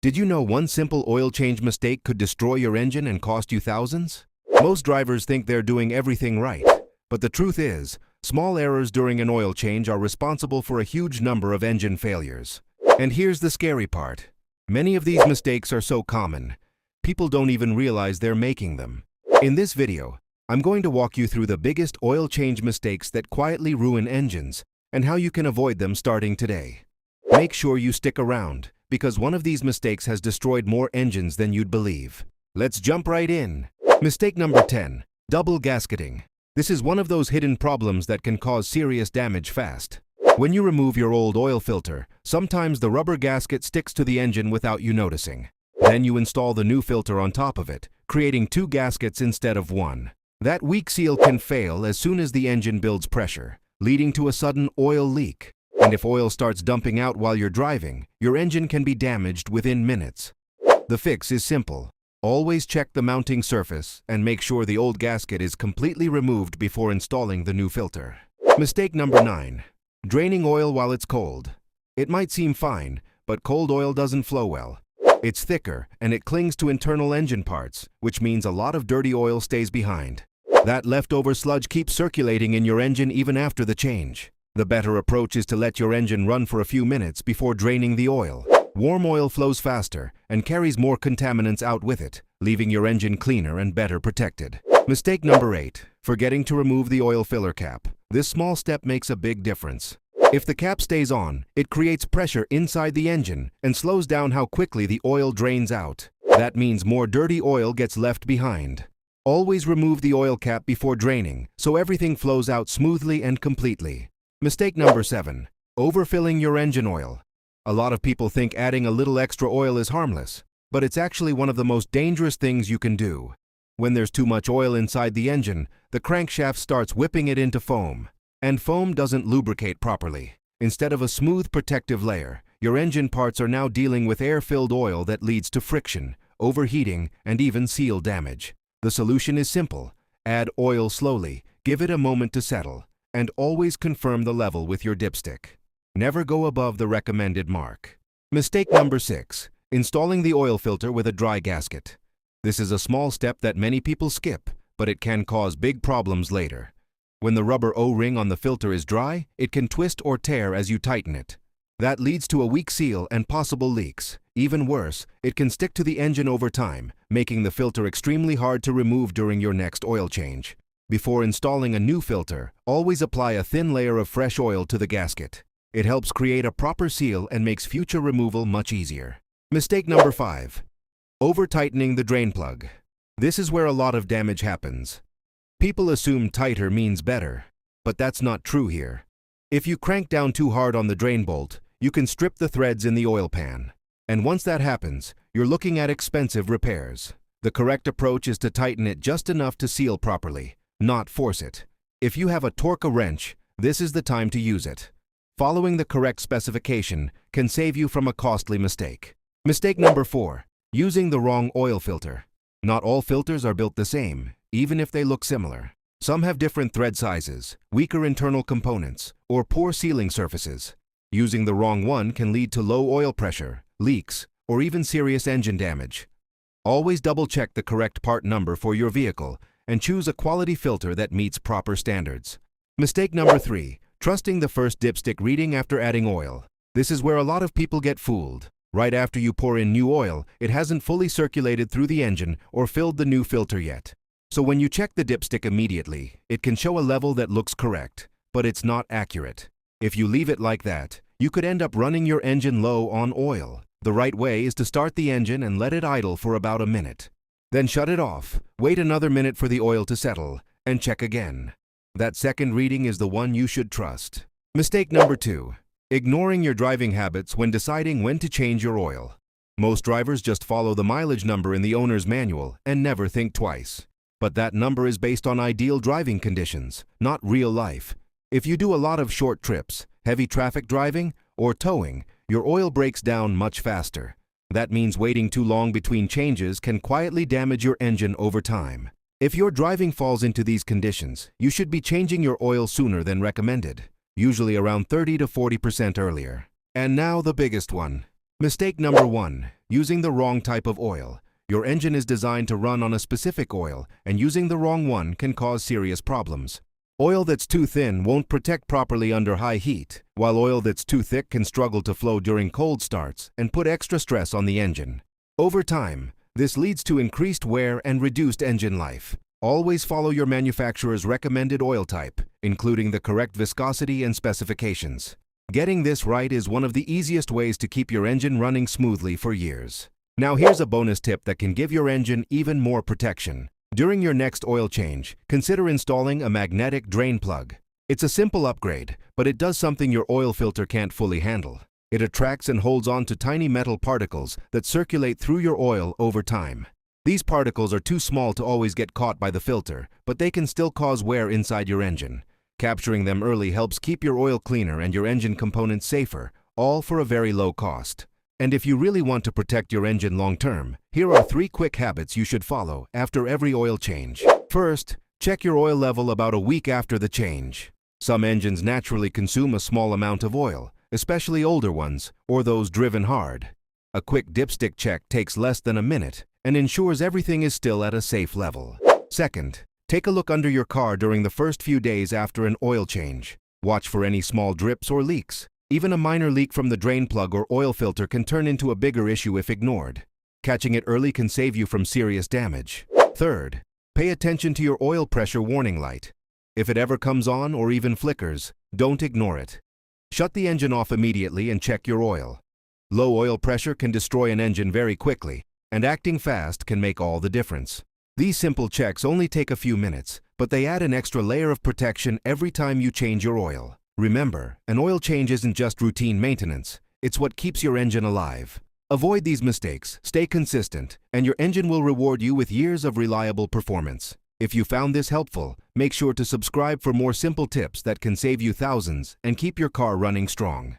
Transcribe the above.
Did you know one simple oil change mistake could destroy your engine and cost you thousands? Most drivers think they're doing everything right, but the truth is, small errors during an oil change are responsible for a huge number of engine failures. And here's the scary part. Many of these mistakes are so common, people don't even realize they're making them. In this video, I'm going to walk you through the biggest oil change mistakes that quietly ruin engines and how you can avoid them starting today. Make sure you stick around, because one of these mistakes has destroyed more engines than you'd believe. Let's jump right in. Mistake number 10. Double gasketing. This is one of those hidden problems that can cause serious damage fast. When you remove your old oil filter, sometimes the rubber gasket sticks to the engine without you noticing. Then you install the new filter on top of it, creating two gaskets instead of one. That weak seal can fail as soon as the engine builds pressure, leading to a sudden oil leak. And if oil starts dumping out while you're driving, your engine can be damaged within minutes. The fix is simple. Always check the mounting surface and make sure the old gasket is completely removed before installing the new filter. Mistake number 9. Draining oil while it's cold. It might seem fine, but cold oil doesn't flow well. It's thicker and it clings to internal engine parts, which means a lot of dirty oil stays behind. That leftover sludge keeps circulating in your engine even after the change. The better approach is to let your engine run for a few minutes before draining the oil. Warm oil flows faster and carries more contaminants out with it, leaving your engine cleaner and better protected. Mistake number 8. Forgetting to remove the oil filler cap. This small step makes a big difference. If the cap stays on, it creates pressure inside the engine and slows down how quickly the oil drains out. That means more dirty oil gets left behind. Always remove the oil cap before draining, so everything flows out smoothly and completely. Mistake number 7. Overfilling your engine oil. A lot of people think adding a little extra oil is harmless, but it's actually one of the most dangerous things you can do. When there's too much oil inside the engine, the crankshaft starts whipping it into foam. And foam doesn't lubricate properly. Instead of a smooth protective layer, your engine parts are now dealing with air-filled oil that leads to friction, overheating, and even seal damage. The solution is simple. Add oil slowly, give it a moment to settle, and always confirm the level with your dipstick. Never go above the recommended mark. Mistake number 6. Installing the oil filter with a dry gasket. This is a small step that many people skip, but it can cause big problems later. When the rubber O-ring on the filter is dry, it can twist or tear as you tighten it. That leads to a weak seal and possible leaks. Even worse, it can stick to the engine over time, making the filter extremely hard to remove during your next oil change. Before installing a new filter, always apply a thin layer of fresh oil to the gasket. It helps create a proper seal and makes future removal much easier. Mistake number 5. Over-tightening the drain plug. This is where a lot of damage happens. People assume tighter means better, but that's not true here. If you crank down too hard on the drain bolt, you can strip the threads in the oil pan. And once that happens, you're looking at expensive repairs. The correct approach is to tighten it just enough to seal properly, not force it. If you have a torque wrench, this is the time to use it. Following the correct specification can save you from a costly mistake. Mistake number 4. Using the wrong oil filter. Not all filters are built the same, even if they look similar. Some have different thread sizes, weaker internal components, or poor sealing surfaces. Using the wrong one can lead to low oil pressure, leaks, or even serious engine damage. Always double-check the correct part number for your vehicle and choose a quality filter that meets proper standards. Mistake number 3. Trusting the first dipstick reading after adding oil. This is where a lot of people get fooled. Right after you pour in new oil, it hasn't fully circulated through the engine or filled the new filter yet. So when you check the dipstick immediately, it can show a level that looks correct, but it's not accurate. If you leave it like that, you could end up running your engine low on oil. The right way is to start the engine and let it idle for about a minute. Then shut it off, wait another minute for the oil to settle, and check again. That second reading is the one you should trust. Mistake number 2. Ignoring your driving habits when deciding when to change your oil. Most drivers just follow the mileage number in the owner's manual and never think twice. But that number is based on ideal driving conditions, not real life. If you do a lot of short trips, heavy traffic driving, or towing, your oil breaks down much faster. That means waiting too long between changes can quietly damage your engine over time. If your driving falls into these conditions, you should be changing your oil sooner than recommended, usually around 30 to 40% earlier. And now the biggest one. Mistake number 1. using the wrong type of oil. Your engine is designed to run on a specific oil, and using the wrong one can cause serious problems. Oil that's too thin won't protect properly under high heat, while oil that's too thick can struggle to flow during cold starts and put extra stress on the engine. Over time, this leads to increased wear and reduced engine life. Always follow your manufacturer's recommended oil type, including the correct viscosity and specifications. Getting this right is one of the easiest ways to keep your engine running smoothly for years. Now here's a bonus tip that can give your engine even more protection. During your next oil change, consider installing a magnetic drain plug. It's a simple upgrade, but it does something your oil filter can't fully handle. It attracts and holds on to tiny metal particles that circulate through your oil over time. These particles are too small to always get caught by the filter, but they can still cause wear inside your engine. Capturing them early helps keep your oil cleaner and your engine components safer, all for a very low cost. And if you really want to protect your engine long-term, here are 3 quick habits you should follow after every oil change. First, check your oil level about a week after the change. Some engines naturally consume a small amount of oil, especially older ones or those driven hard. A quick dipstick check takes less than a minute and ensures everything is still at a safe level. Second, take a look under your car during the first few days after an oil change. Watch for any small drips or leaks. Even a minor leak from the drain plug or oil filter can turn into a bigger issue if ignored. Catching it early can save you from serious damage. Third, pay attention to your oil pressure warning light. If it ever comes on or even flickers, don't ignore it. Shut the engine off immediately and check your oil. Low oil pressure can destroy an engine very quickly, and acting fast can make all the difference. These simple checks only take a few minutes, but they add an extra layer of protection every time you change your oil. Remember, an oil change isn't just routine maintenance, it's what keeps your engine alive. Avoid these mistakes, stay consistent, and your engine will reward you with years of reliable performance. If you found this helpful, make sure to subscribe for more simple tips that can save you thousands and keep your car running strong.